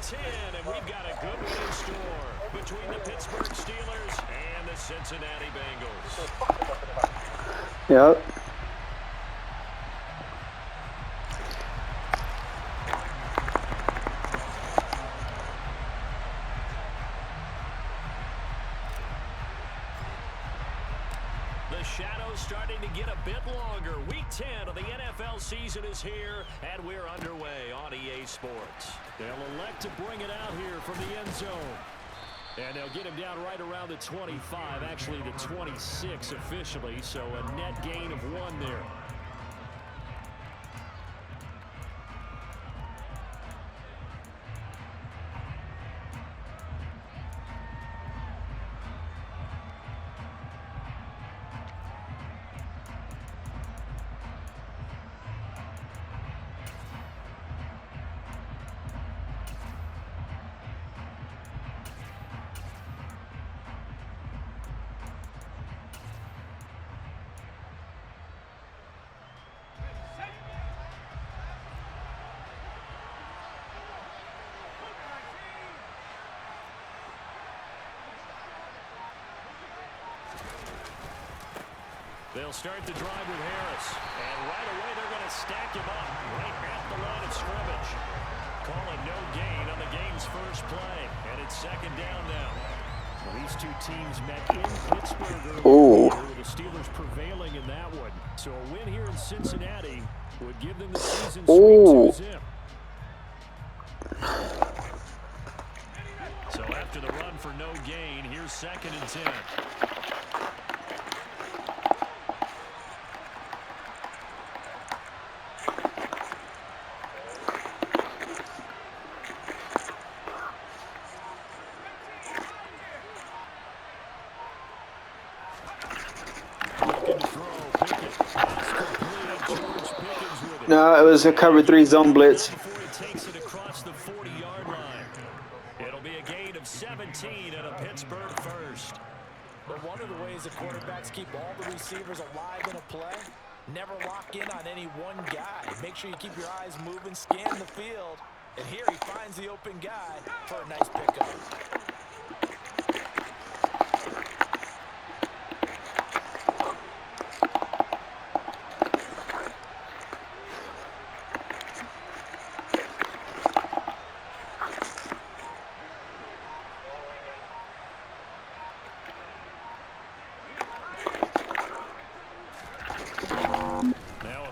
10, and we've got a good one in store between the Pittsburgh Steelers and the Cincinnati Bengals. Yep. The shadow's starting to get a bit longer. Week 10 of the NFL season is here, and we're underway on EA Sports. They'll elect to bring it out here from the end zone. And they'll get him down right around the 25, actually the 26 officially, so a net gain of 1 there. They'll start the drive with Harris. And right away, they're going to stack him up right at the line of scrimmage. Call a no gain on the game's first play. And it's 2nd down now. Well, these two teams met in Pittsburgh earlier, with the Steelers prevailing in that one. So a win here in Cincinnati would give them the season sweep 2-zip. So after the run for no gain, here's 2nd and 10. No, it was a cover 3 zone blitz. It'll be a gain of 17 and a Pittsburgh first. But one of the ways the quarterbacks keep all the receivers alive in a play, never lock in on any one guy. Make sure you keep your eyes moving, scan the field, and here he finds the open guy for a nice pickup.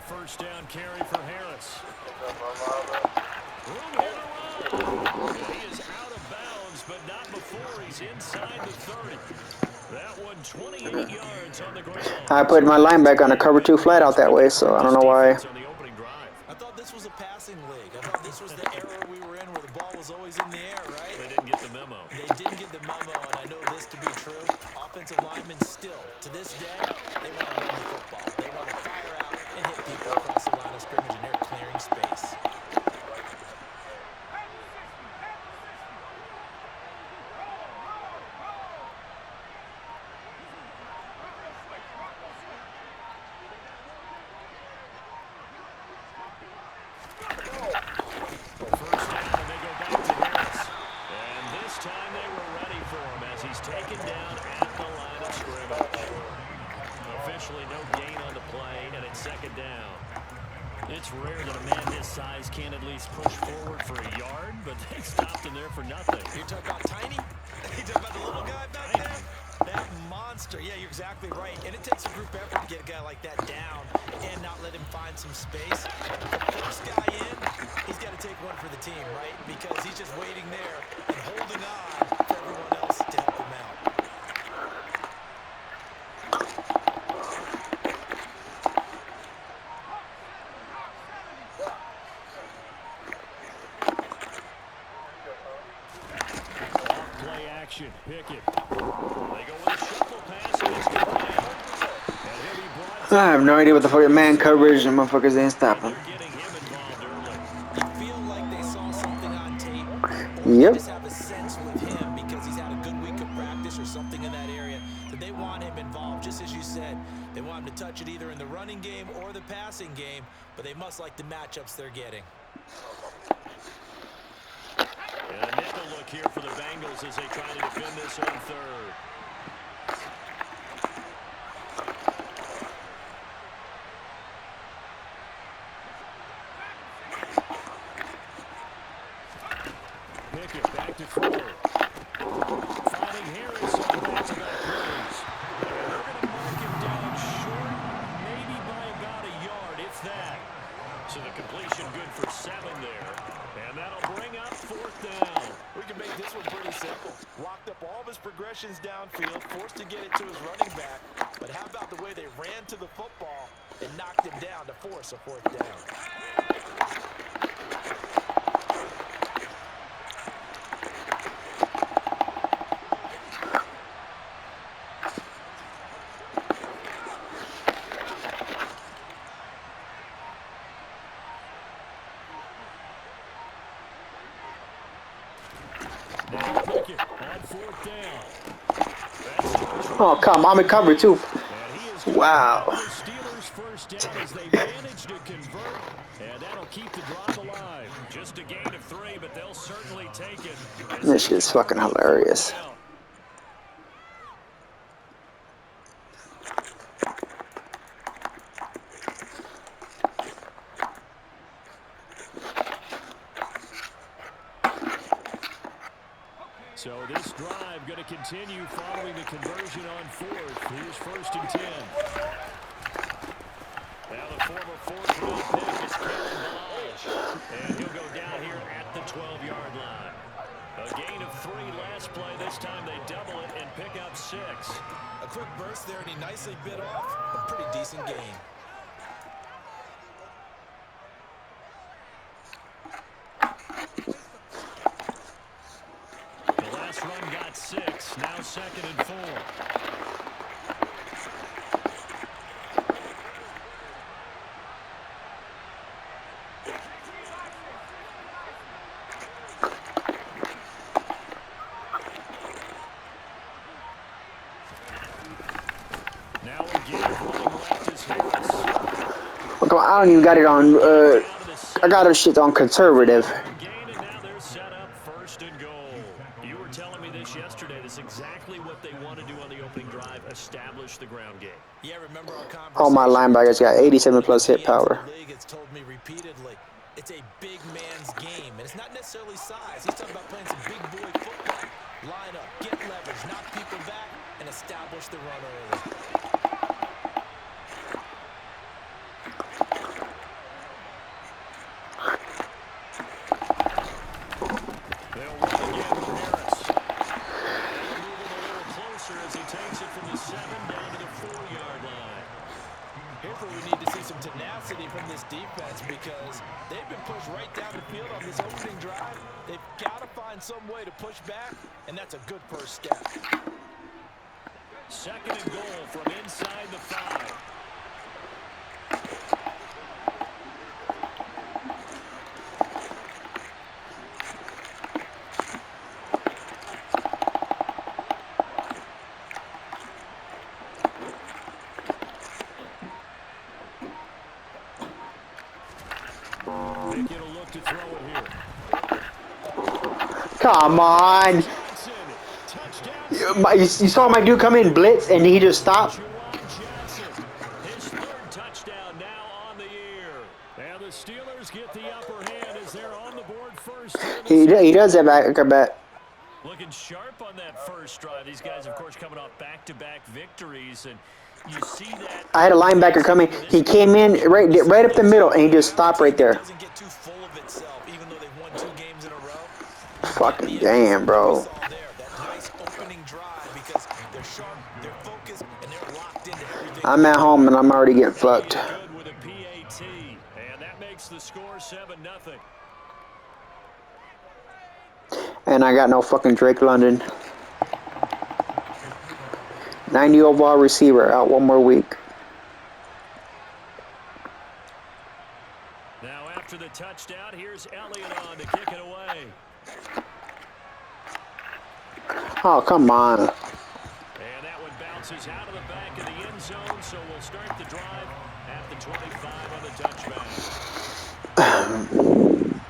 First down carry for Harris. He is out of bounds, but not before he's inside the 30. That one 28 yards on the ground. I put my linebacker on a cover 2 flat out that way, so I don't know why. I thought this was a passing league. I thought this was the era we were in where the ball was always in the air, right? They didn't get the memo. They didn't get the memo, and I know this to be true. Offensive linemen still, to this day, they want to run the football. They want to fire out and hit people across the line of scrimmage, and they're clearing space. First down, and they go back to Harris. And this time they were ready for him as he's taken down at the line of scrimmage. Officially no gain on the play, and it's 2nd down. It's rare that a man his size can't at least push forward for a yard, but they stopped him there for nothing. You're talking about Tiny? You talking about the little guy back there? That monster. Yeah, you're exactly right. And it takes a group effort to get a guy like that down and not let him find some space. The first guy in, he's got to take one for the team, right? Because he's just waiting there and holding on for everyone else to help him out. Play action, Pickett. They go with a shuffle pass, and it's complete. And he'll be brought I have no idea what the fucking man coverage and motherfuckers didn't stop him. getting him involved early. You feel like they saw something on tape. Yep. Just have a sense with him because he's had a good week of practice or something in that area that they want him involved, just as you said. They want him to touch it either in the running game or the passing game, but they must like the matchups they're getting. And look here for the Bengals as they try to defend this on third. Pickett back to throw. Finding Harris on back-to-back plays. And they're going to mark him down short, maybe by about a yard, if that. So the completion good for 7 there. And that'll bring up 4th down. We can make this one pretty simple. Locked up all of his progressions downfield, forced to get it to his running back. But how about the way they ran to the football and knocked him down to force a 4th down? Now Pickett on 4th down. Oh, come on. I'm in cover, too. And he is Wow. the Steelers' 1st down as they manage to convert, and that'll keep the drive alive. Just a gain of 3, but they'll certainly take it. This shit's fucking hilarious. So this drive going to continue following the conversion on 4th. Here's 1st and 10. Now the former 4th-round pick is Kalen Ballage. And he'll go down here at the 12-yard line. A gain of 3 last play. This time they double it and pick up 6. A quick burst there, and he nicely bit off a pretty decent gain. The last run got 6. Now 2nd and 4. Now again, running left is Harris. Oh, come on. I don't even got it on. I got this shit on conservative. Gain, and now they're set up 1st and goal. You were telling me this yesterday. This is exactly what they want to do on the opening drive, establish the ground game. Yeah, remember our conversation? All my linebackers got 87 plus hit power. The league has told me repeatedly, it's a big man's game, and it's not necessarily size. He's talking about playing some big boy football. Line up, get leverage, knock people back, and establish the run early. They'll run again with Harris. They'll move him a little closer as he takes it from the 7 down to the 4-yard line. Here's where we need to see some tenacity from this defense because they've been pushed right down the field on this opening drive. They've got to find some way to push back, and that's a good first step. 2nd and goal from inside the 5. Pickett will look to throw it here. Come on. Johnson, touchdown. You saw my dude come in blitz and he just stopped. Juwan Johnson, his 3rd touchdown now on the year. And the Steelers get the upper hand as they're on the board 1st. He does that back. I bet. Looking sharp on that 1st drive. These guys, of course, coming off back-to-back victories, and you see that. I had a linebacker coming. He came in right up the middle and he just stopped right there. Doesn't get too full of itself, even though they've won 2 games in a row. Fucking damn, bro. That nice opening drive because they're sharp, they're focused, and they're locked into everything. I'm at home and I'm already getting fucked. Good with a PAT, and that makes the score 7-0. And I got no fucking Drake London. 90 overall receiver out 1 more week. Now after the touchdown, here's Elliott on to kick it away. Oh, come on. And that one bounces out of the back of the end zone, so we'll start the drive at the 25 on the touchback. 2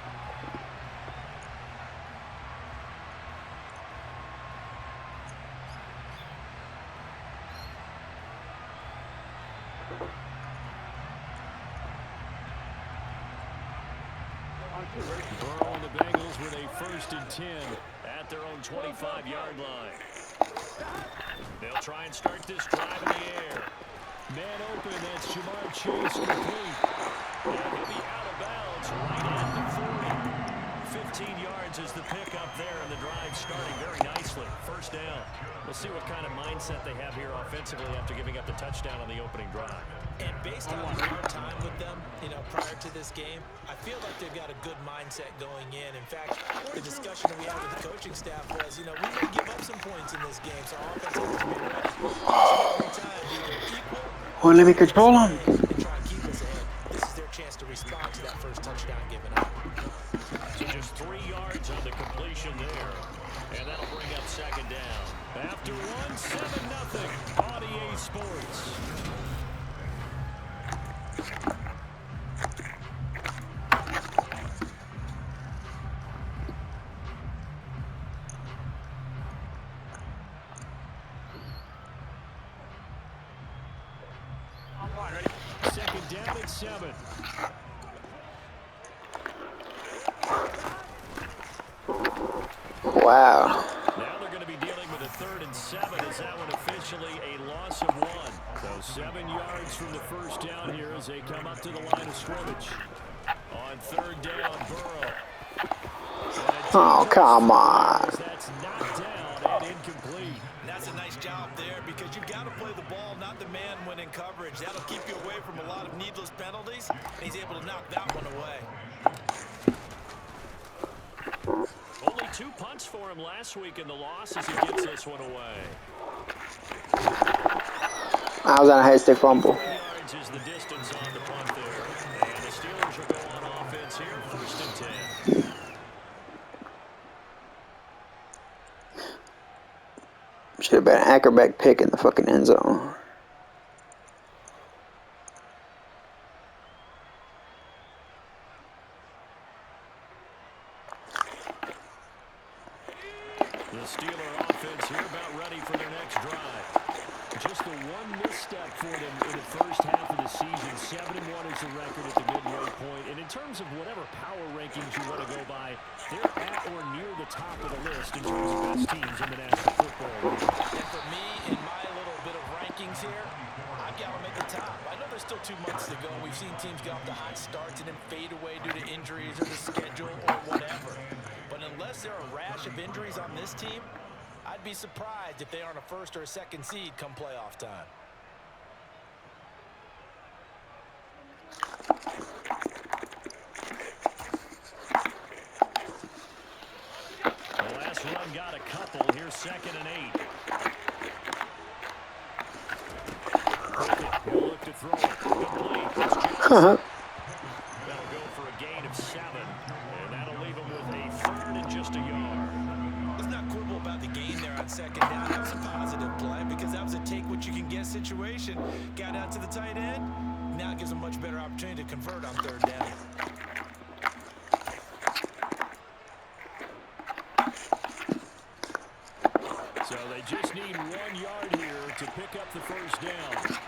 Burrow and the Bengals with a 1st and 10 at their own 25-yard line. They'll try and start this drive in the air. Man open, that's Jamar Chase complete. And he'll be out of bounds right at the 40. 15 yards is the pickup there, and the drive starting very nicely. 1st down. We'll see what kind of mindset they have here offensively after giving up the touchdown on the opening drive. And based on our time with them, prior to this game, I feel like they've got a good mindset going in. In fact, the discussion that we had with the coaching staff was, we may give up some points in this game, so our offense has to be ready. Every time we were equal. Well, let me control him. And try and keep us ahead. This is their chance to respond to that first touchdown given up. So just 3 yards on the completion there. And that'll bring up 2nd down. After 7-0 on EA Sports. Second down at 7. Wow. Now they're going to be dealing with a 3rd and 7. Is that one officially a loss of 1? So 7 yards from the 1st down here as they come up to the line of scrimmage. On 3rd down, Burrow. Oh, come on. That's knocked down and incomplete. And that's a nice job there because you've got to play the ball, not the man when in coverage. That'll keep you away from a lot of needless penalties, and he's able to knock that one away. Only 2 punts for him last week in the loss as he gets this one away. I was on a head stick fumble. 4 yards is the distance on the punt there. And the Steelers will go on offense here, 1st and 10. Should have been an acrobatic pick in the fucking end zone. The Steeler offense here about ready for their next drive. Just the one misstep for them in the first half of the season. 7-1 is the record at the midway point. And in terms of whatever power rankings you want to go by, they're at or near the top of the list in terms of best teams in the National Football League. And for me, in my little bit of rankings here, I've got them at the top. I know there's still 2 months to go. We've seen teams get off to hot starts and then fade away due to injuries or the schedule or whatever. But unless there are a rash of injuries on this team, I'd be surprised if they aren't a 1st or a 2nd seed come playoff time. The last run got a couple. Here's 2nd and 8. He'll look to throw it. Complete. That'll go for a gain of 7. And that'll leave him with a 3rd and just a yard. Let's not quibble about the gain there on 2nd down. That was a positive play because that was a take-what-you-can-get situation. Got out to the tight end. Now it gives a much better opportunity to convert on 3rd down. So they just need 1 yard here to pick up the 1st down.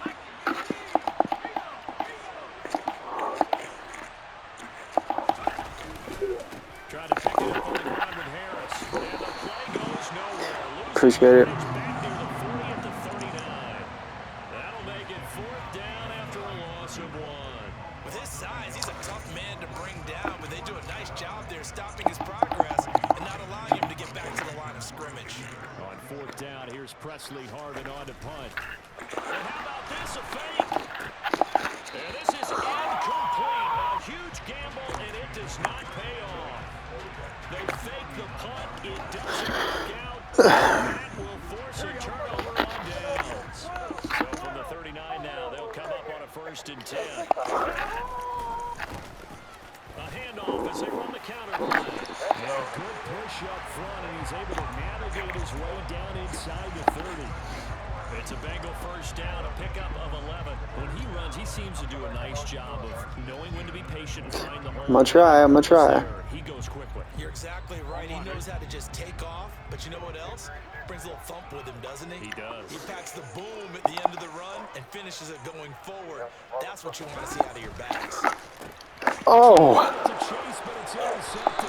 Try to pick it up on the ground with Harris. And the play goes nowhere. Appreciate it. Back near the 40 at the 39. That'll make it 4th down after a loss of 1. With his size, he's a tough man to bring down, but they do a nice job there stopping his progress and not allowing him to get back to the line of scrimmage. On 4th down, here's Presley Harvin on to punt. And how about this, a fake? And this is incomplete. A huge gamble, and it does not pay off. They fake the punt. It doesn't work out. That will force a turnover on downs. So from the 39 now, they'll come up on a 1st and 10. A handoff as they run the counter line. And a good push up front, and he's able to navigate his way down inside the 30. It's a Bengal 1st down, a pickup of 11. When he runs, he seems to do a nice job of knowing when to be patient and find the hole. I'm gonna try. He goes quickly. You're exactly right. He knows how to just take off, but you know what else? Brings a little thump with him, doesn't he? He does. He packs the boom at the end of the run and finishes it going forward. That's what you want to see out of your backs. Oh. To chase, but It's intercepted.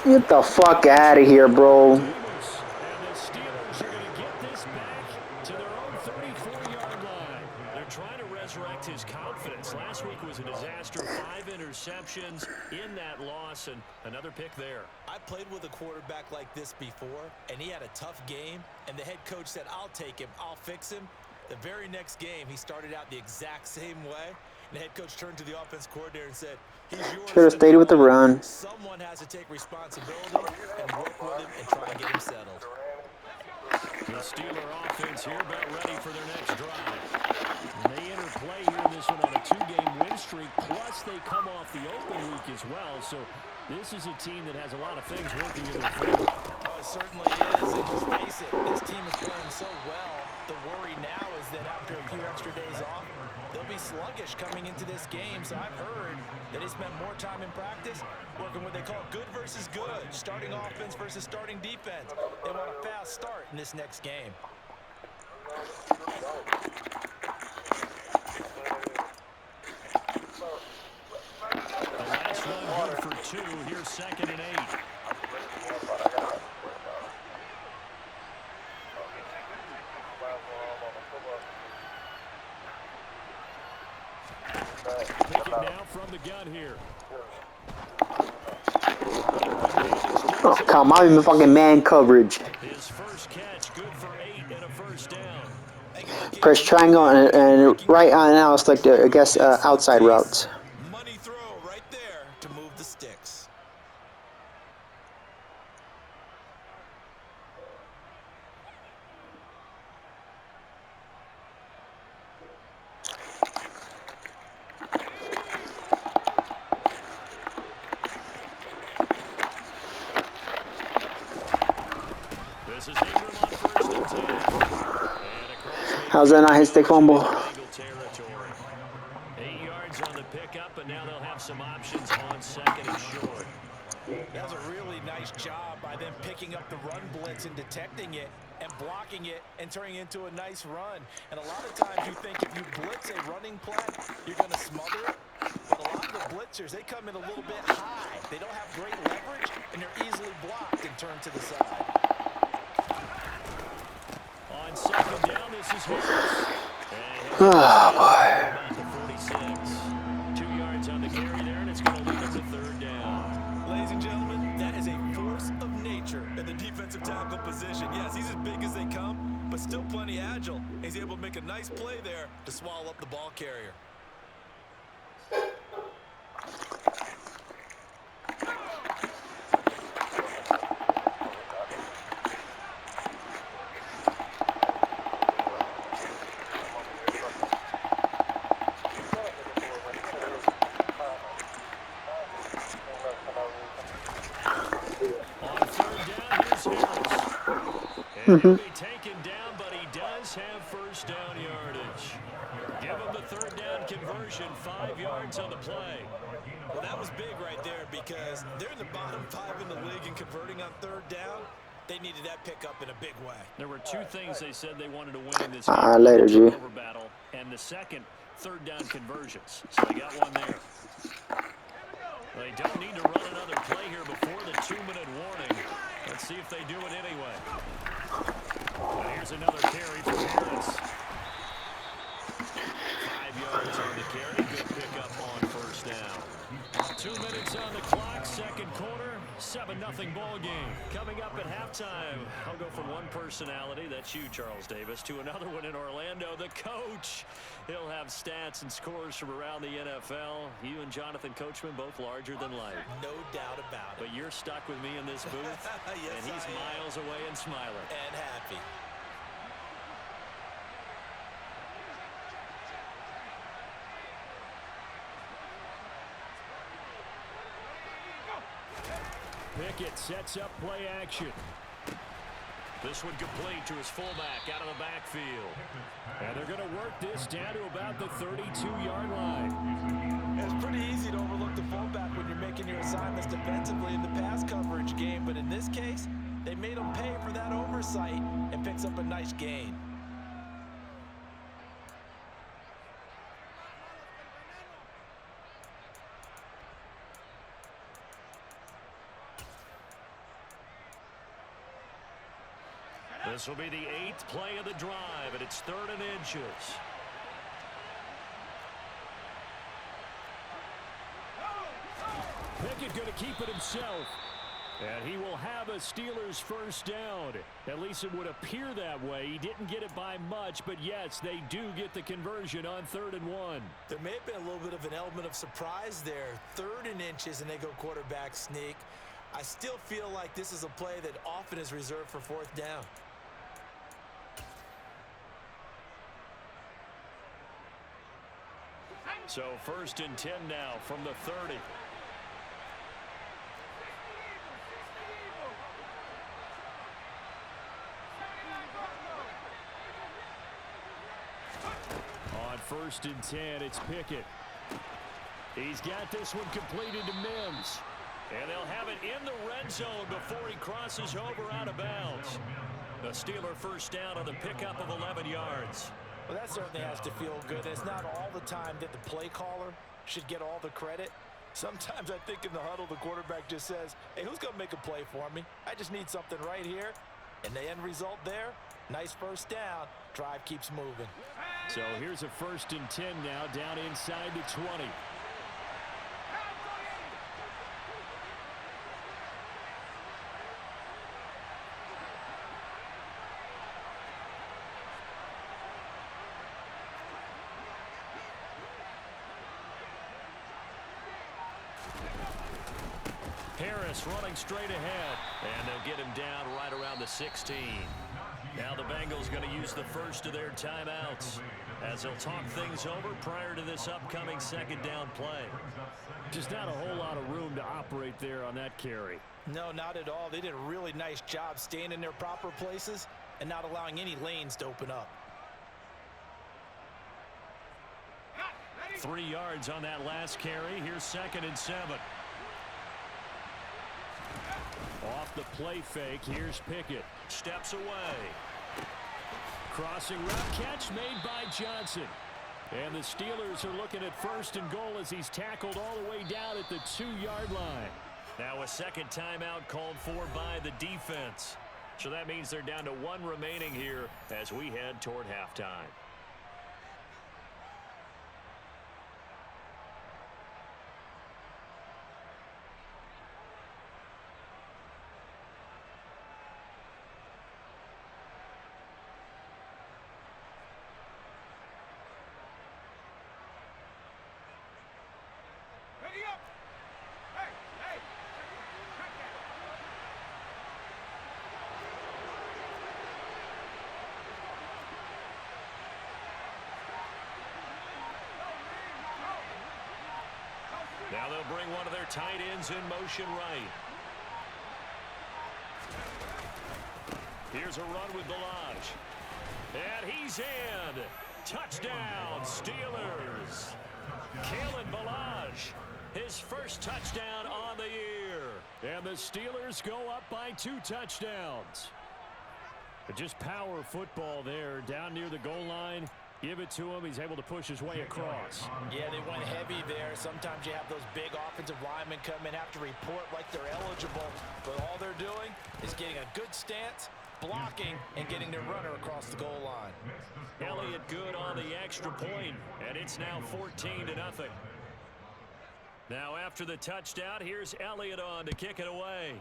Get the fuck out of here, bro. Davis. And the Steelers are going to get this back to their own 34-yard line. They're trying to resurrect his confidence. Last week was a disaster. 5 interceptions in that loss, and another pick there. I played with a quarterback like this before, and he had a tough game, and the head coach said, I'll take him, I'll fix him. The very next game, he started out the exact same way, and the head coach turned to the offense coordinator and said, he's yours. Should have stayed with the run. Someone has to take responsibility and work with him and try and get him settled. The Steeler offense here about ready for their next drive. And they interplay here in this one on a 2-game win streak, plus they come off the open week as well. So this is a team that has a lot of things working in their favor. Oh, it certainly is. And just face it, this team is playing so well. The worry now is that after a few extra days off, they'll be sluggish coming into this game. So I've heard that they spent more time in practice working what they call good versus good, starting offense versus starting defense. They want a fast start in this next game. The last one good for 2. Here's 2nd and 8. Pick it now from the gun here. Oh, come on, I'm in fucking man coverage. His first catch, good for 8 and a first down. Press triangle and right on now it's like the, I guess, outside routes. Money throw right there to move the sticks. This is Ingram on 1st and 10. And across How's that not his stick fumble? Bengal territory. 8 yards on the pickup, and now they'll have some options on 2nd and short. That was a really nice job by them picking up the run blitz and detecting it and blocking it and turning it into a nice run. And a lot of times you think if you blitz a running play, you're going to smother it. But a lot of the blitzers, they come in a little bit high. They don't have great leverage, and they're easily blocked and turned to the side. On 2nd down, this is Harris. Oh, boy. About the 46. 2 yards on the carry there, and it's going to lead them to 3rd down. Ladies and gentlemen, that is a force of nature in the defensive tackle position. Yes, he's as big as they come, but still plenty agile. He's able to make a nice play there to swallow up the ball carrier. And he'll be taken down, but he does have first down yardage. Give him the 3rd down conversion, 5 yards on the play. Well, that was big right there because they're in the bottom 5 in the league and converting on 3rd down. They needed that pickup in a big way. There were 2 things they said they wanted to win in this game. Later, G. The turnover battle, and the second, 3rd down conversions. So they got one there. They don't need to run another play here before the 2-minute warning. Let's see if they do it anyway. And here's another carry for Harris. 5 yards on the carry. Good pickup on first down. 2 minutes on the clock, 2nd quarter, 7-0 ball game. Coming up at halftime, I'll go from one personality, that's you, Charles Davis, to another one in Orlando, the coach. He'll have stats and scores from around the NFL. You and Jonathan Coachman, both larger than life. No doubt about it. But you're stuck with me in this booth, Yes, and he's I am. miles away and smiling. And happy. Pickett sets up play action. This one complete to his fullback out of the backfield. And they're going to work this down to about the 32-yard line. It's pretty easy to overlook the fullback when you're making your assignments defensively in the pass coverage game, but in this case, they made him pay for that oversight and picks up a nice gain. This will be the 8th play of the drive, and it's 3rd and inches. Pickett going to keep it himself. And he will have a Steelers first down. At least it would appear that way. He didn't get it by much, but yes, they do get the conversion on 3rd and 1. There may have been a little bit of an element of surprise there. 3rd and inches, and they go quarterback sneak. I still feel like this is a play that often is reserved for 4th down. So 1st and 10 now from the 30. On 1st and 10, it's Pickett. He's got this one completed to Mims. And they'll have it in the red zone before he crosses over out of bounds. The Steeler first down on the pickup of 11 yards. Well, that certainly has to feel good. It's not all the time that the play caller should get all the credit. Sometimes I think in the huddle, the quarterback just says, hey, who's going to make a play for me? I just need something right here. And the end result there, nice first down. Drive keeps moving. So here's a 1st and 10 now down inside the 20. Harris running straight ahead, and they'll get him down right around the 16. Now the Bengals going to use the first of their timeouts as they'll talk things over prior to this upcoming 2nd down play. Just not a whole lot of room to operate there on that carry. No, not at all. They did a really nice job staying in their proper places and not allowing any lanes to open up. 3 yards on that last carry. Here's 2nd and 7. Off the play fake, here's Pickett. Steps away. Crossing route catch made by Johnson. And the Steelers are looking at 1st and goal as he's tackled all the way down at the 2-yard line. Now a 2nd timeout called for by the defense. So that means they're down to 1 remaining here as we head toward halftime. Now they'll bring one of their tight ends in motion right. Here's a run with Balaj. And he's in. Touchdown, Steelers. Kalen Balaj, his first touchdown on the year. And the Steelers go up by 2 touchdowns. But just power football there down near the goal line. Give it to him. He's able to push his way across. Yeah, they went heavy there. Sometimes you have those big offensive linemen come in, have to report like they're eligible. But all they're doing is getting a good stance, blocking, and getting their runner across the goal line. Elliott good on the extra point, and it's now 14-0. Now after the touchdown, here's Elliott on to kick it away.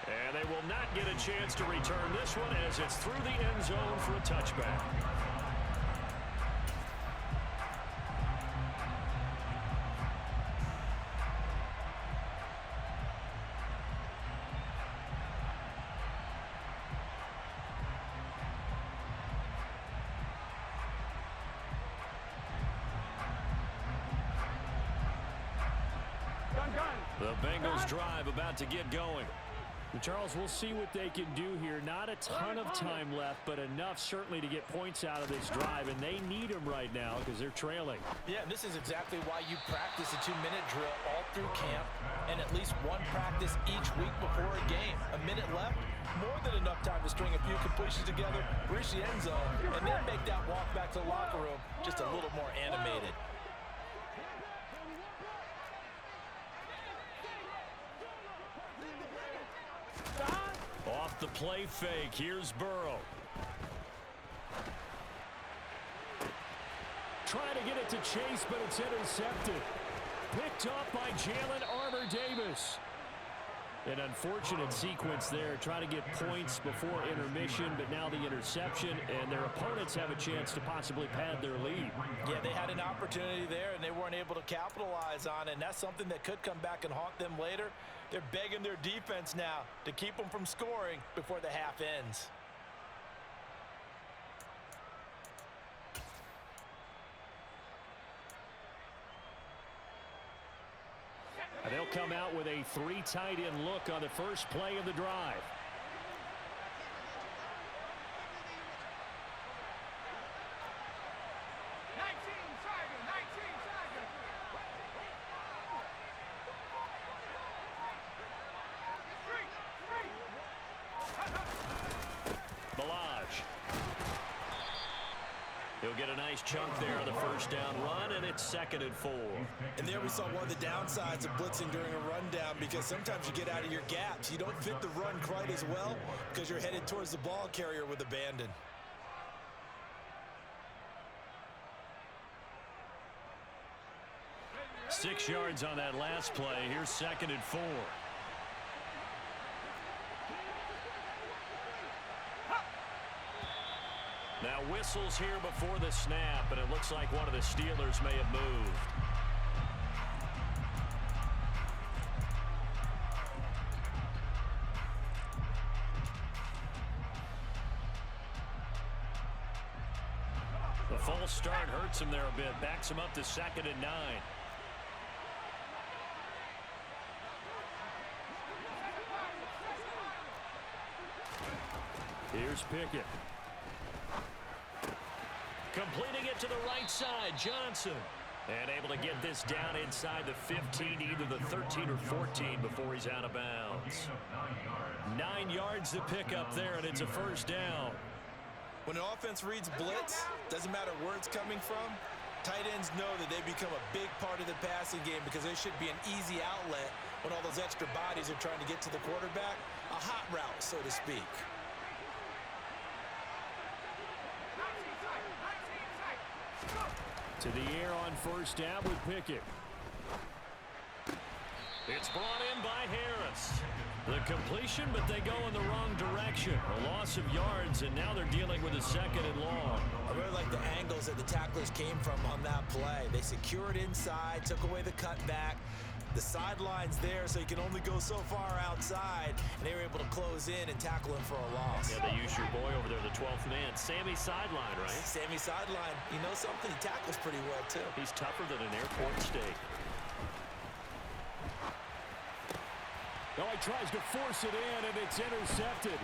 And they will not get a chance to return this one as it's through the end zone for a touchback. The Bengals drive about to get going. Charles, we'll see what they can do here. Not a ton of time left, but enough certainly to get points out of this drive, and they need them right now because they're trailing. Yeah, and this is exactly why you practice a 2-minute drill all through camp and at least one practice each week before a game. A minute left, more than enough time to string a few completions together, reach the end zone, and then make that walk back to the locker room just a little more animated. off the play fake. Here's Burrow. Trying to get it to Chase, but it's intercepted. Picked up by Jalen Armour-Davis. An unfortunate sequence there, trying to get points before intermission, but now the interception, and their opponents have a chance to possibly pad their lead. Yeah, they had an opportunity there, and they weren't able to capitalize on it, and that's something that could come back and haunt them later. They're begging their defense now to keep them from scoring before the half ends. And they'll come out with a 3 tight end look on the first play of the drive. Balaj. He'll get a nice chunk there on the first down run, and it's 2nd and 4. And there we saw one of the downsides of blitzing during a rundown, because sometimes you get out of your gaps. You don't fit the run quite as well because you're headed towards the ball carrier with abandon. Six yards on that last play. Here's 2nd and 4. Now whistles here before the snap, and it looks like one of the Steelers may have moved. The false start hurts him there a bit, backs him up to 2nd and 9. Here's Pickett. Completing it to the right side, Johnson. And able to get this down inside the 15, either the 13 or 14 before he's out of bounds. 9 yards to pick up there, and it's a first down. When an offense reads blitz, doesn't matter where it's coming from, tight ends know that they become a big part of the passing game because there should be an easy outlet when all those extra bodies are trying to get to the quarterback. A hot route, so to speak. To the air on first down with Pickett. It's brought in by Harris. The completion, but they go in the wrong direction. A loss of yards, and now they're dealing with a 2nd and long. I really like the angles that the tacklers came from on that play. They secured inside, took away the cutback. The sideline's there, so you can only go so far outside, and they were able to close in and tackle him for a loss. Yeah, they used your boy over there, the 12th man. Sammy Sideline, right? Sammy Sideline. You know something? He tackles pretty well, too. He's tougher than an airport steak. Oh, he tries to force it in, and it's intercepted.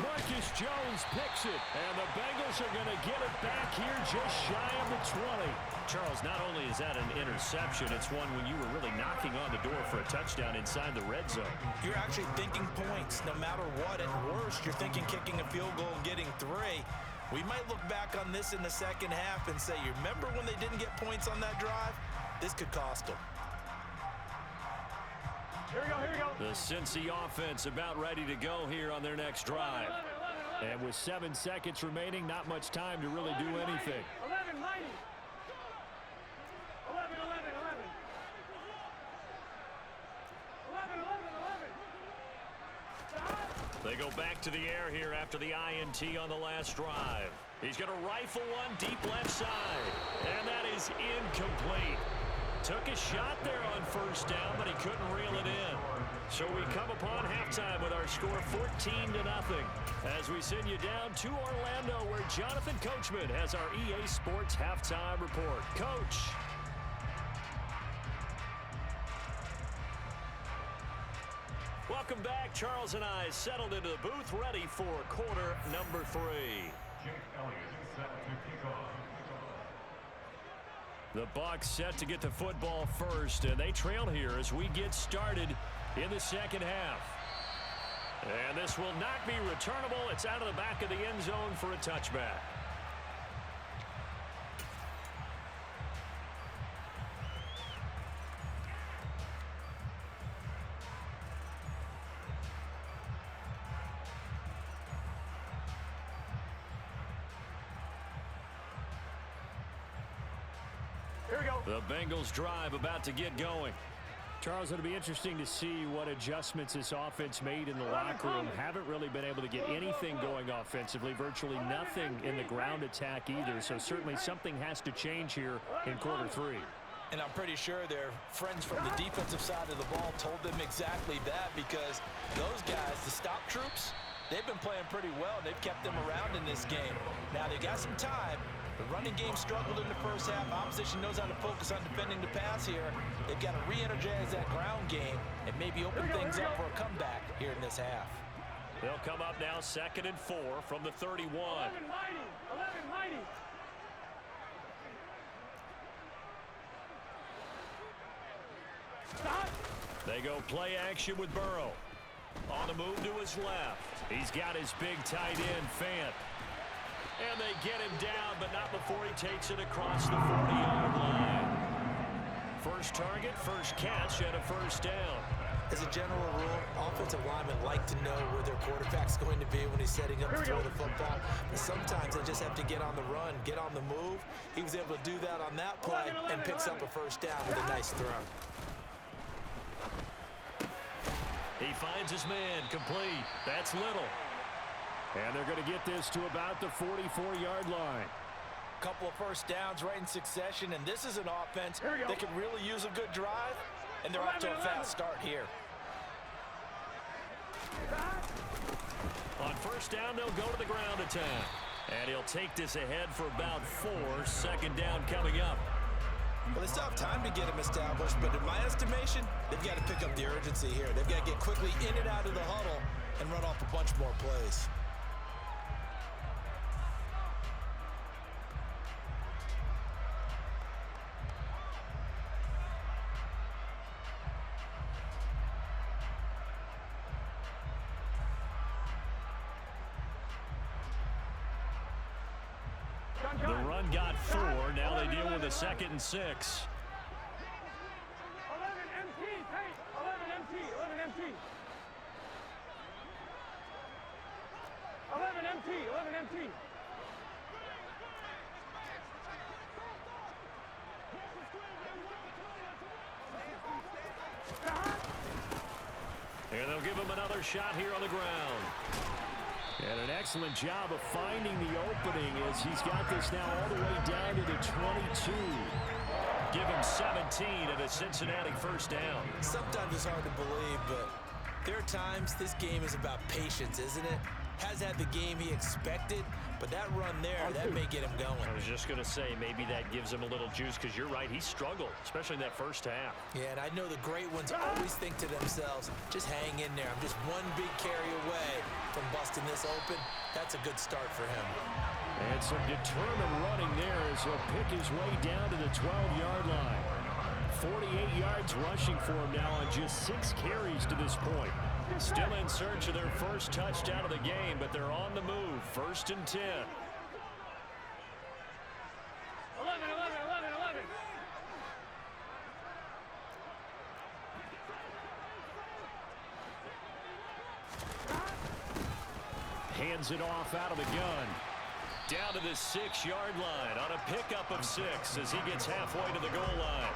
Marcus Jones picks it, and the Bengals are going to get it back here just shy of the 20. Charles, not only is that an interception, it's one when you were really knocking on the door for a touchdown inside the red zone. You're actually thinking points no matter what. At worst, you're thinking kicking a field goal and getting 3. We might look back on this in the second half and say, you remember when they didn't get points on that drive? This could cost them. Here we go. The Cincy offense about ready to go here on their next drive. And with 7 seconds remaining, not much time to really do anything. 11, 90. 11. 11. They go back to the air here after the INT on the last drive. He's going to rifle one deep left side. And that is incomplete. Took a shot there on first down, but he couldn't reel it in. So we come upon halftime with our score 14-0 as we send you down to Orlando, where Jonathan Coachman has our EA Sports halftime report. Coach. Welcome back. Charles and I settled into the booth, ready for quarter number 3. Jake Elliott set to kick off. The Bucs set to get the football first, and they trail here as we get started in the second half. And this will not be returnable. It's out of the back of the end zone for a touchback. Here we go. The Bengals drive about to get going. Charles, it'll be interesting to see what adjustments this offense made in the locker room. Haven't really been able to get anything going offensively, virtually nothing in the ground attack either. So certainly something has to change here in quarter three. And I'm pretty sure their friends from the defensive side of the ball told them exactly that, because those guys, the stop troops, they've been playing pretty well. They've kept them around in this game. Now they got some time. The running game struggled in the first half. Opposition knows how to focus on defending the pass here. They've got to re-energize that ground game and maybe open things up for a comeback here in this half. They'll come up now 2nd and 4 from the 31. 11 mighty. 11 mighty. Stop. They go play action with Burrow. On the move to his left. He's got his big tight end, Fant. And they get him down, but not before he takes it across the 40-yard line. First target, first catch, and a first down. As a general rule, offensive linemen like to know where their quarterback's going to be when he's setting up to throw the football. But sometimes they just have to get on the run, get on the move. He was able to do that on that play and picks up a first down with a nice throw. He finds his man, complete. That's Little. And they're going to get this to about the 44-yard line. Couple of first downs right in succession, and this is an offense that could really use a good drive, and they're off to a fast start here. On first down, they'll go to the ground attack. And he'll take this ahead for about 4. 2nd down coming up. Well, they still have time to get him established, but in my estimation, they've got to pick up the urgency here. They've got to get quickly in and out of the huddle and run off a bunch more plays. The run got 4. Now they deal with a 2nd and 6. 11 MT. Tank. 11 MT. 11 MT. 11 MT. 11 MT. And they'll give him another shot here on the ground. And an excellent job of finding the opening as he's got this now all the way down to the 22. Give him 17 and a Cincinnati first down. Sometimes it's hard to believe, but there are times this game is about patience, isn't it? Has had the game he expected, but that run there, that may get him going. I was just going to say, maybe that gives him a little juice, because you're right, he struggled, especially in that first half. Yeah, and I know the great ones always think to themselves, just hang in there. I'm just one big carry away from busting this open. That's a good start for him. And some determined running there as he'll pick his way down to the 12-yard line. 48 yards rushing for him now on just 6 carries to this point. Still in search of their first touchdown of the game, but they're on the move. 1st and 10. 11, 11, 11, 11. Hands it off out of the gun. Down to the 6-yard line on a pickup of 6 as he gets halfway to the goal line.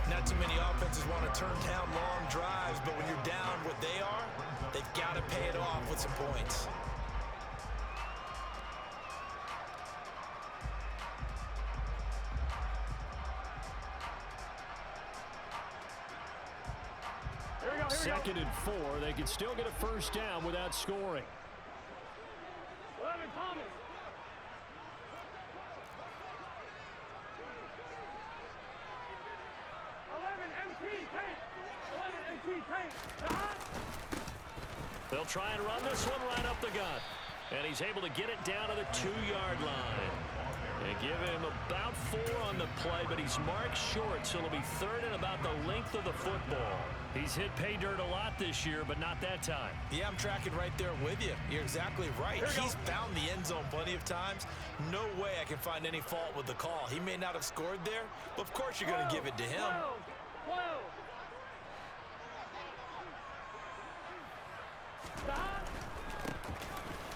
Not too many offenses want to turn down long drives, but when you're down what they are, they've got to pay it off with some points. Here we go. 2nd and 4. They can still get a first down without scoring. 11 Thomas. 11 MT. Tank. 11 MT. Tank. They'll try and run this one right up the gut. And he's able to get it down to the 2-yard line. They give him about 4 on the play, but he's marked short, so it'll be 3rd and about the length of the football. He's hit pay dirt a lot this year, but not that time. Yeah, I'm tracking right there with you. You're exactly right. He's found the end zone plenty of times. No way I can find any fault with the call. He may not have scored there, but of course you're going to give it to him. 12.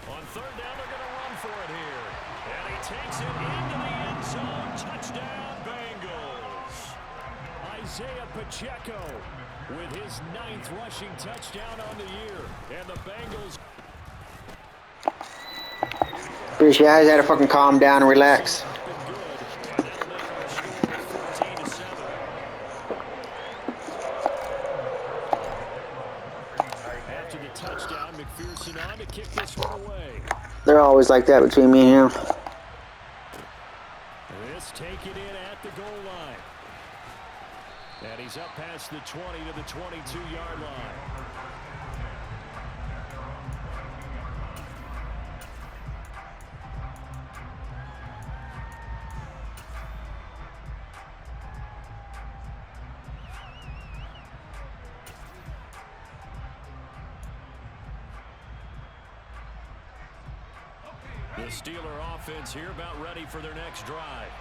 On 3rd down, they're going to run for it here. And he takes it into the end zone. Touchdown, Bengals. Isaiah Pacheco with his 9th rushing touchdown on the year. And the Bengals. Bitch, you guys had to fucking calm down and relax. After the touchdown, McPherson on to kick this one away. They're always like that between me and him. This taken in at the goal line. And he's up past the 20 to the 22-yard line. The Steeler offense here about ready for their next drive.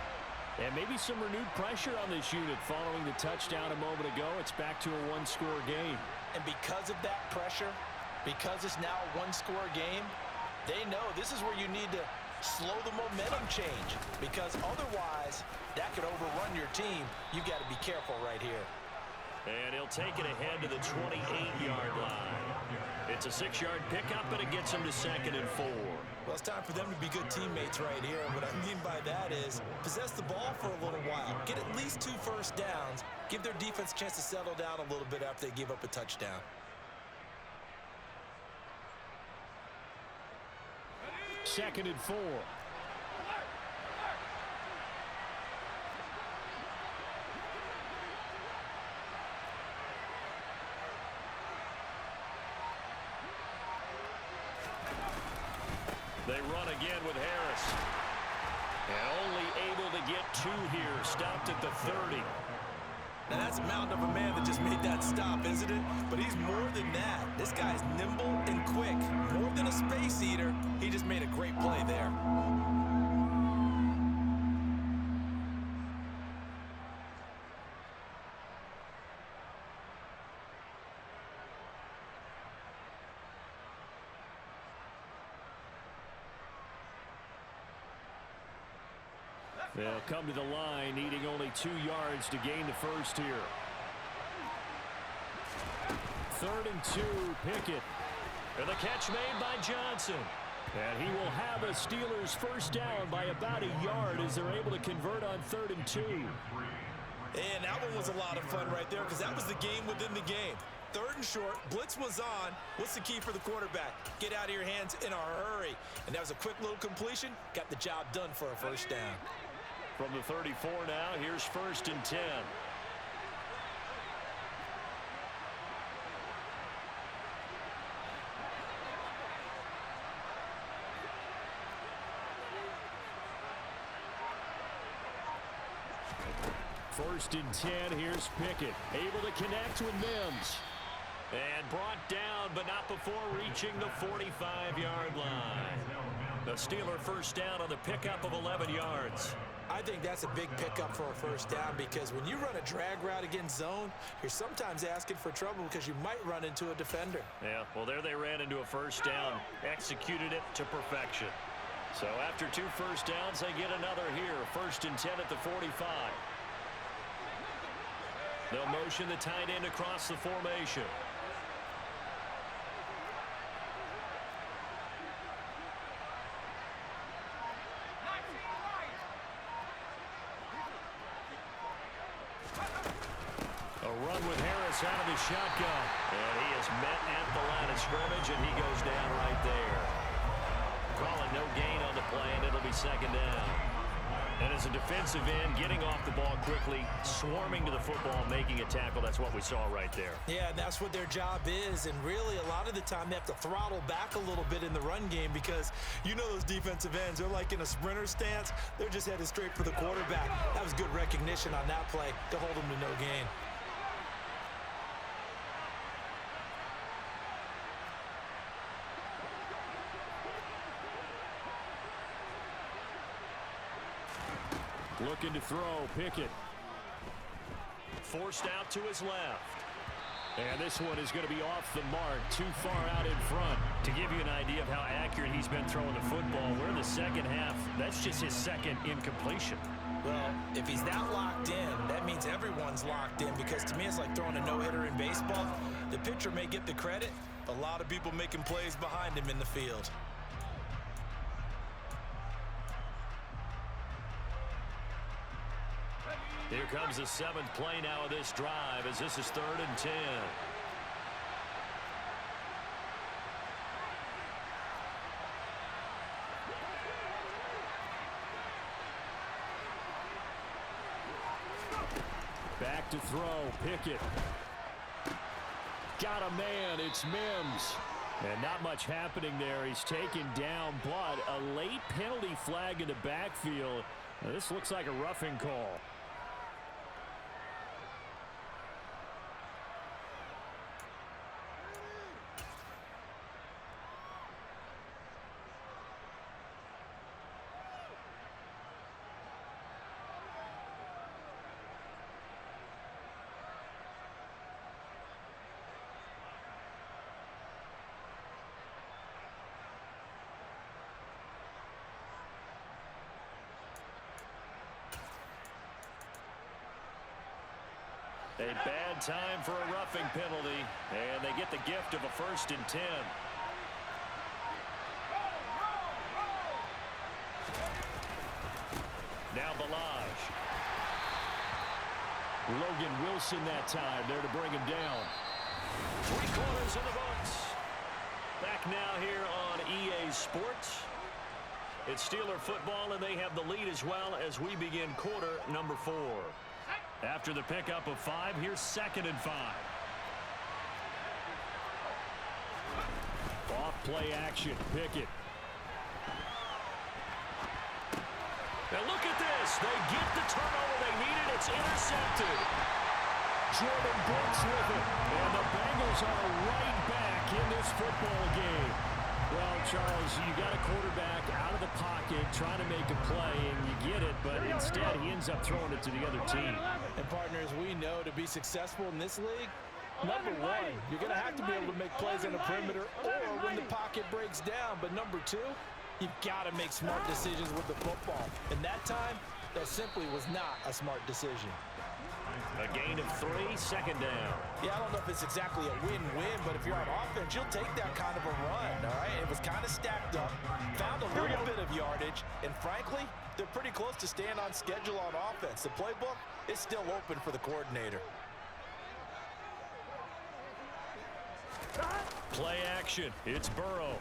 And maybe some renewed pressure on this unit following the touchdown a moment ago. It's back to a one-score game. And because of that pressure, because it's now a one-score game, they know this is where you need to slow the momentum change. Because otherwise, that could overrun your team. You've got to be careful right here. And he'll take it ahead to the 28-yard line. It's a 6-yard pickup, but it gets him to 2nd and 4. Well, it's time for them to be good teammates right here. And what I mean by that is possess the ball for a little while. Get at least 2 first downs. Give their defense a chance to settle down a little bit after they give up a touchdown. Second and 4. They run again with Harris. And only able to get 2 here. Stopped at the 30. Now that's a mountain of a man that just made that stop, isn't it? But he's more than that. This guy's nimble and quick. More than a space eater. He just made a great play there. They'll come to the line, needing only 2 yards to gain the first here. 3rd and 2, Pickett. And the catch made by Johnson. And he will have a Steelers first down by about a yard as they're able to convert on 3rd and 2. And that one was a lot of fun right there because that was the game within the game. 3rd and short, blitz was on. What's the key for the quarterback? Get out of your hands in a hurry. And that was a quick little completion. Got the job done for a first down. From the 34 now, here's 1st and 10. First and 10, here's Pickett. Able to connect with Mims. And brought down, but not before reaching the 45-yard line. The Steeler first down on the pickup of 11 yards. I think that's a big pickup for a first down because when you run a drag route against zone, you're sometimes asking for trouble because you might run into a defender. Yeah, well, there they ran into a first down, executed it to perfection. So after 2 first downs, they get another here. 1st and 10 at the 45. They'll motion the tight end across the formation. Out of his shotgun. And he is met at the line of scrimmage, and he goes down right there. Calling no gain on the play, and it'll be 2nd down. And as a defensive end, getting off the ball quickly, swarming to the football, making a tackle, that's what we saw right there. Yeah, and that's what their job is. And really, a lot of the time, they have to throttle back a little bit in the run game because you know those defensive ends, they're like in a sprinter stance. They're just headed straight for the quarterback. That was good recognition on that play to hold them to no gain. Looking to throw, Pickett. Forced out to his left. And this one is going to be off the mark, too far out in front. To give you an idea of how accurate he's been throwing the football, we're in the second half. That's just his 2nd incompletion. Well, if he's that locked in, that means everyone's locked in, because to me it's like throwing a no-hitter in baseball. The pitcher may get the credit, a lot of people making plays behind him in the field. Here comes the 7th play now of this drive, as this is 3rd and 10. Back to throw, Pickett. Got a man, it's Mims. And not much happening there. He's taken down, but a late penalty flag in the backfield. Now, this looks like a roughing call. A bad time for a roughing penalty, and they get the gift of a 1st and 10. Now Balaj. Logan Wilson that time there to bring him down. 3/4 in the books. Back now here on EA Sports. It's Steeler football, and they have the lead as well as we begin quarter number 4. After the pickup of 5, here's 2nd and 5. Off play action, Pickett. Now look at this. They get the turnover they needed. It's intercepted. Jordan Brooks with it. And the Bengals are right back in this football game. Well, Charles, you got a quarterback out of the pocket trying to make a play, and you get it, but instead he ends up throwing it to the other team. And partners, we know to be successful in this league, number one, you're going to have to be able to make plays on the perimeter or when the pocket breaks down. But number two, you've got to make smart decisions with the football. And that time, that simply was not a smart decision. A gain of 3, 2nd down. Yeah, I don't know if it's exactly a win-win, but if you're on offense, you'll take that kind of a run, all right? It was kind of stacked up, found a little bit of yardage, and frankly, they're pretty close to staying on schedule on offense. The playbook is still open for the coordinator. Play action. It's Burrow.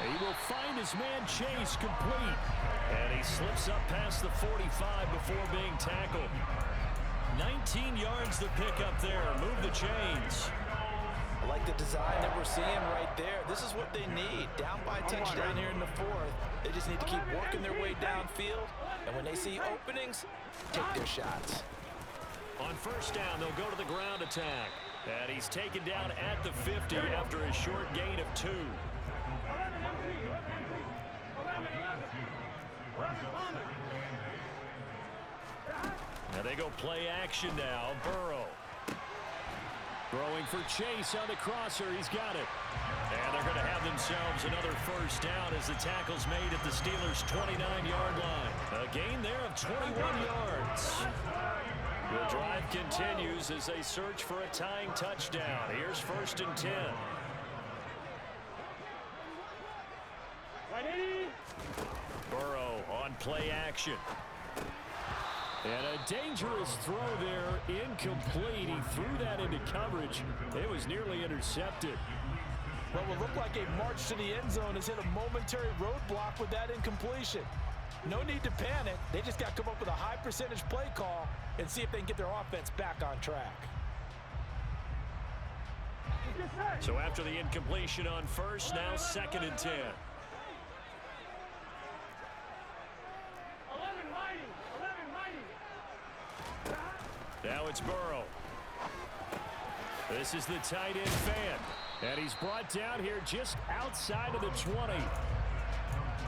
He will find his man Chase complete. And he slips up past the 45 before being tackled. 19 yards to pick up there. Move the chains. I like the design that we're seeing right there. This is what they need. Down by a touchdown here in the 4th. They just need to keep working their way downfield. And when they see openings, take their shots. On 1st down, they'll go to the ground attack. And he's taken down at the 50 after a short gain of 2. Now they go play action now. Burrow. Throwing for Chase on the crosser. He's got it. And they're going to have themselves another 1st down as the tackle's made at the Steelers' 29-yard line. A gain there of 21 yards. The drive continues as they search for a tying touchdown. Here's 1st and 10. Burrow on play action. And a dangerous throw there, incomplete. He threw that into coverage. It was nearly intercepted. What will look like a march to the end zone has hit a momentary roadblock with that incompletion. No need to panic. They just got to come up with a high percentage play call and see if they can get their offense back on track. So after the incompletion on 1st, now 2nd and 10. Now it's Burrow. This is the tight end fan. And he's brought down here just outside of the 20.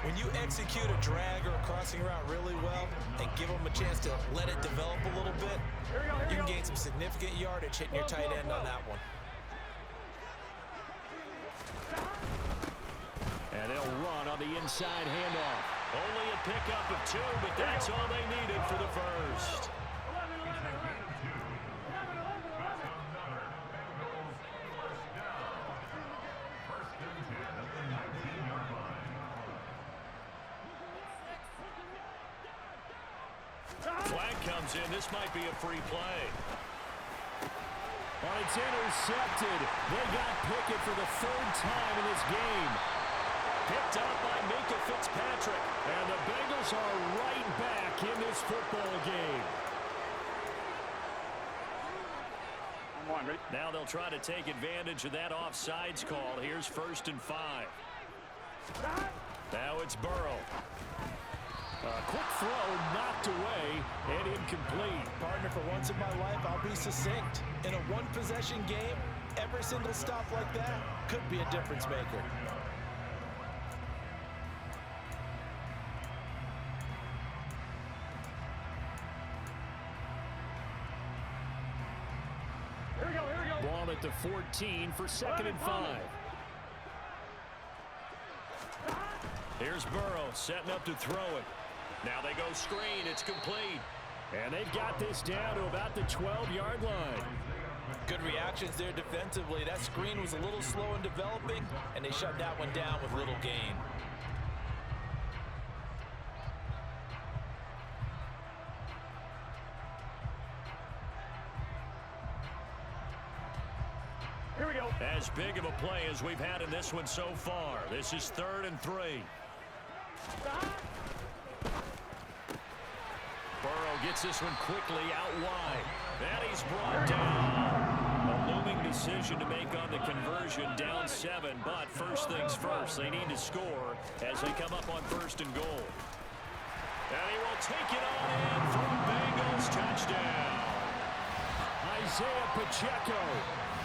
When you execute a drag or a crossing route really well and give them a chance to let it develop a little bit, you can gain some significant yardage hitting your tight end on that one. And they'll run on the inside handoff. Only a pickup of 2, but that's all they needed for the first. Flag comes in. This might be a free play. Oh, it's intercepted. They got Pickett for the 3rd time in this game. Picked up by Minkah Fitzpatrick. And the Bengals are right back in this football game. Now they'll try to take advantage of that offsides call. Here's 1st and 5. Now it's Burrow. A quick throw knocked away and incomplete. Partner, for once in my life, I'll be succinct. In a one-possession game, every single stop like that could be a difference maker. Ball at the 14 for 2nd and 5. Here's Burrow setting up to throw it. Now they go screen. It's complete. And they've got this down to about the 12-yard line. Good reactions there defensively. That screen was a little slow in developing, and they shut that one down with little gain. Here we go. As big of a play as we've had in this one so far. This is 3rd and 3. Burrow gets this one quickly out wide. And he's brought down. A looming decision to make on the conversion, down 7. But first things first, they need to score as they come up on 1st and goal. And he will take it on in for a Bengals touchdown. Isaiah Pacheco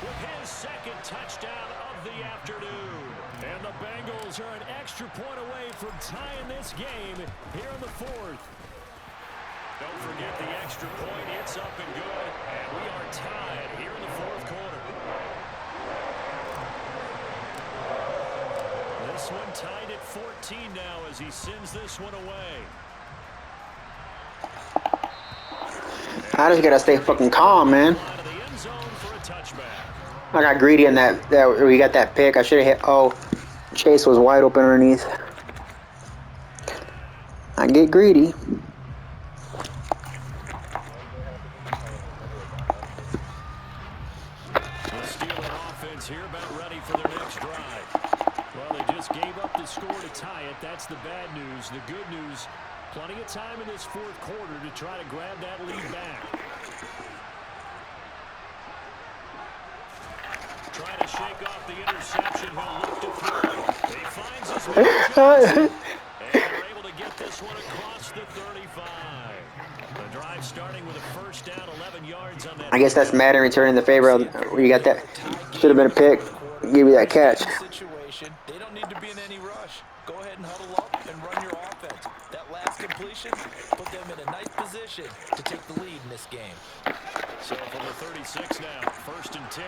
With his 2nd touchdown of the afternoon. And the Bengals are an extra point away from tying this game here in the 4th. Don't forget the extra point. It's up and good. And we are tied here in the 4th quarter. This one tied at 14 now as he sends this one away. I just gotta stay fucking calm, man. Out of the end zone for a touchback. I got greedy in that we got that pick. I should have hit. Oh, Chase was wide open underneath. I get greedy. The Steelers offense here about ready for their next drive. Well, they just gave up the score to tie it. That's the bad news. The good news, plenty of time in this 4th quarter to try to grab that lead back. Trying to shake off the interception. He'll look to throw. He finds his man Johnson. And they're able to get this one across the 35. The drive starting with a 1st down, 11 yards on that. I guess that's Madden returning the favor. You got that. Should have been a pick. Give you that catch. Situation, they don't need to be in any rush. Go ahead and huddle up and run your offense. That last completion put them in a nice position to take the lead in this game. So from the 36 now, 1st and 10.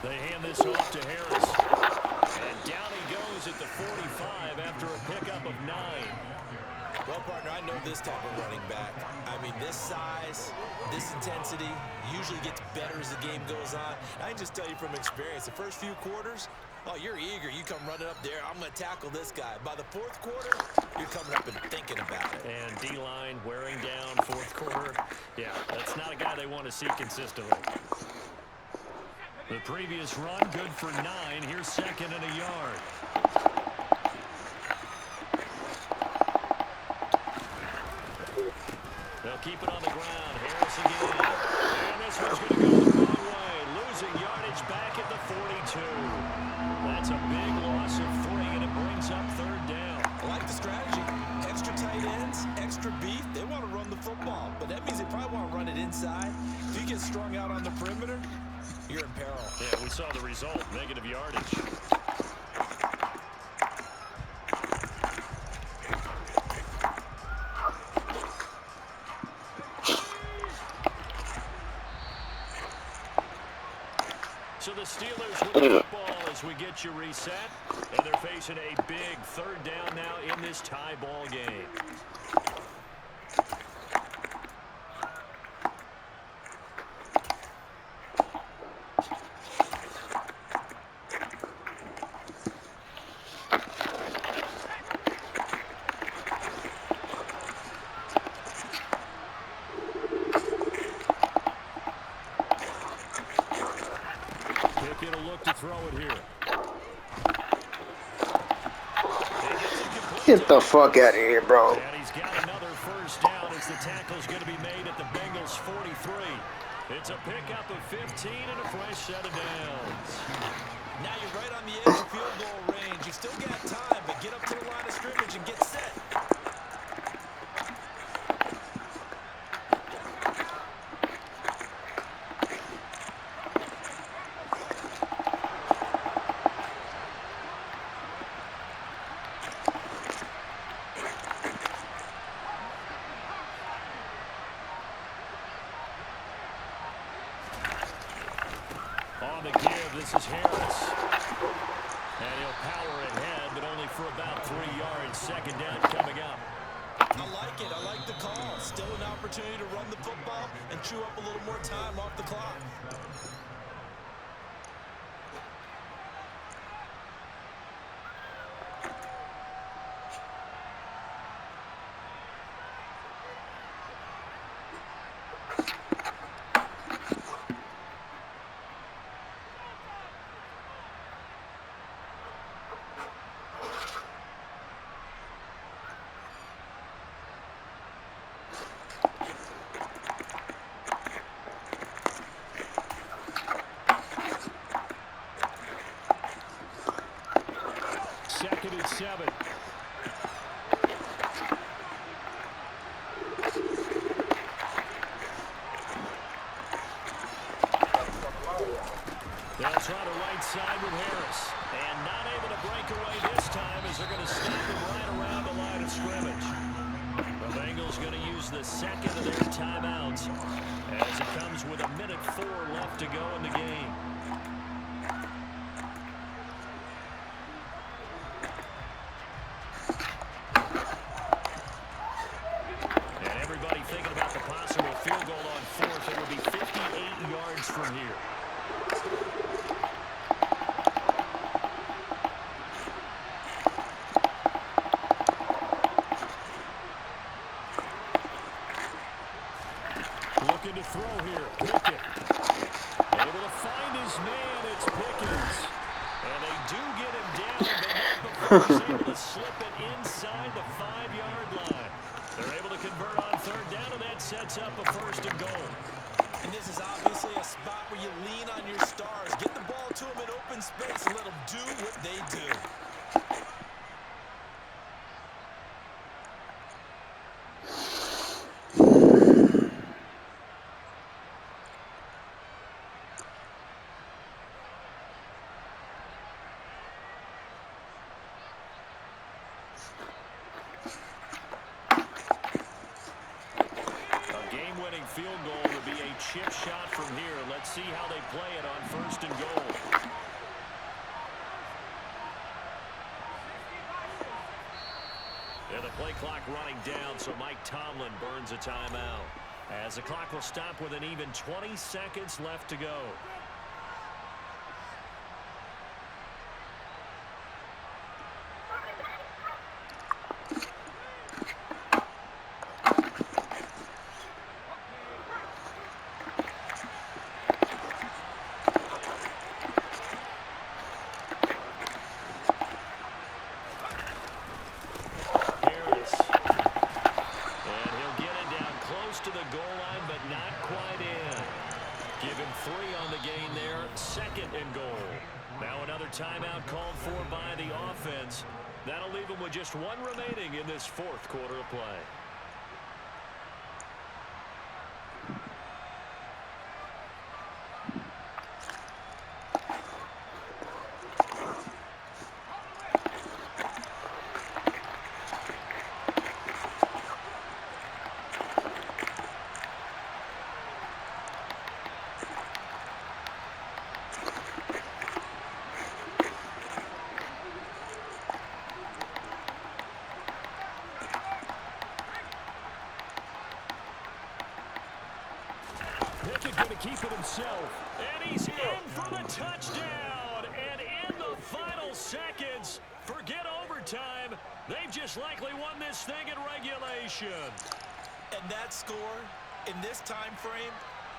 They hand this off to Harris. And down he goes at the 45 after a pickup of 9. Well, partner, I know this type of running back. I mean, this size, this intensity usually gets better as the game goes on. I can just tell you from experience, the first few quarters, oh, you're eager. You come running up there, I'm going to tackle this guy. By the 4th quarter, you're coming up and thinking about it. And D-line wearing down 4th quarter. Yeah, that's not a guy they want to see consistently. The previous run, good for 9. Here's 2nd and a yard. They'll keep it on the ground. Harris again. And this one's going to go the wrong way. Losing yardage back at the 42. That's a big loss of 3, and it brings up 3rd down. I like the strategy. Extra tight ends, extra beef. They want to run the football, but that means they probably want to run it inside. If you get strung out on the perimeter, you're in peril. Yeah, we saw the result. Negative yardage. So the Steelers with the football as we get you reset. And they're facing a big third down now in this tie ball game. Pickett will look to throw it here. Get the fuck out of here, bro. And he's got another first down as the tackle's going to be made at the Bengals 43. It's a pickup of 15 and a fresh set of downs. Now you're right on the edge of field goal range. You still got time, but get up to the line of scrimmage and get set. On the give, this is Harris. And he'll power ahead, but only for about 3 yards. Second down coming up. I like it. I like the call. Still an opportunity to run the football and chew up a little more time off the clock. Second and 7. They'll try the right side with Harris. And not able to break away this time as they're going to stop him right around the line of scrimmage. The Bengals going to use the second of their timeouts as it comes with 1:04 left to go in the game. And everybody thinking about the possible field goal on fourth. It would be 58 yards from here. Looking to throw here. Pickett. Able to find his man. It's Pickens. And they do get him down, but not before he's able to slip it inside the 5-yard line. They're able to convert on third down, and that sets up a first and goal. And this is obviously a spot where you lean on your stars. Get the ball to them in open space and let them do what they do. Game-winning field goal would be a chip shot from here. Let's see how they play it on first and goal. Yeah, the play clock running down, so Mike Tomlin burns a timeout. As the clock will stop with an even 20 seconds left to go. To the goal line, but not quite in. Give him 3 on the gain there. Second and goal. Now another timeout called for by the offense. That'll leave him with just 1 remaining in this fourth quarter of play. keep it himself. And he's in for the touchdown. And in the final seconds, forget overtime. They've just likely won this thing in regulation. And that score in this time frame,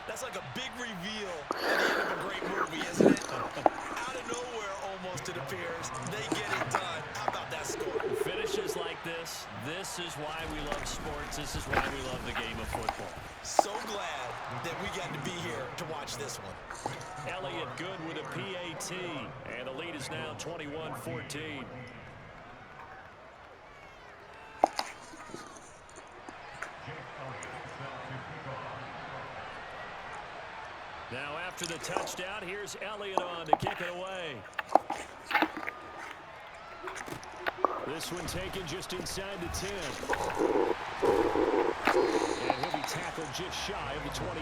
that's like a big reveal at the end of a great movie, isn't it? Out of nowhere, almost, it appears. They get it done. How about that score? Finishes like this is why we love sports. This is why we love the game of football. So glad that we got to be here to watch this one. Elliott good with a PAT. And the lead is now 21-14. Now after the touchdown, here's Elliott on to kick it away. This one taken just inside the 10. And he'll be tackled just shy of the 25.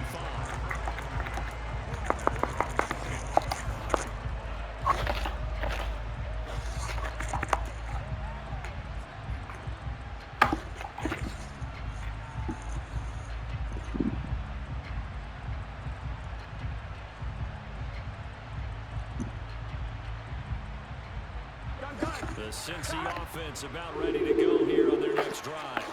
The Cincy offense about ready to go here on their next drive.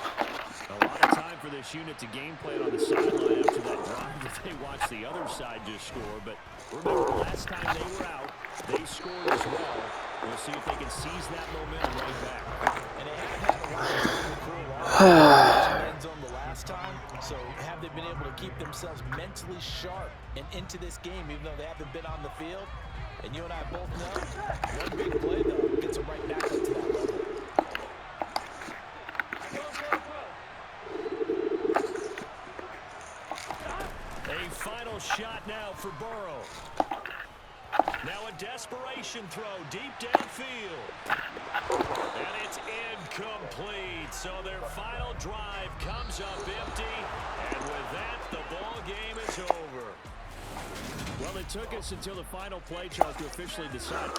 A lot of time for this unit to game plan on the sideline after that drive if they watch the other side just score. But remember, last time they were out, they scored as well. We'll see if they can seize that momentum right back. And they haven't had a lot of time to cool off in the end zone the last time. So have they been able to keep themselves mentally sharp and into this game, even though they haven't been on the field? And you and I both know, one big play, though, gets them right back up to that level. A final shot now for Burrow. Now a desperation throw deep downfield. And it's incomplete. So their final drive comes up empty. And with that, the ball game is over. Well, it took us until the final play, Charles, to officially decide.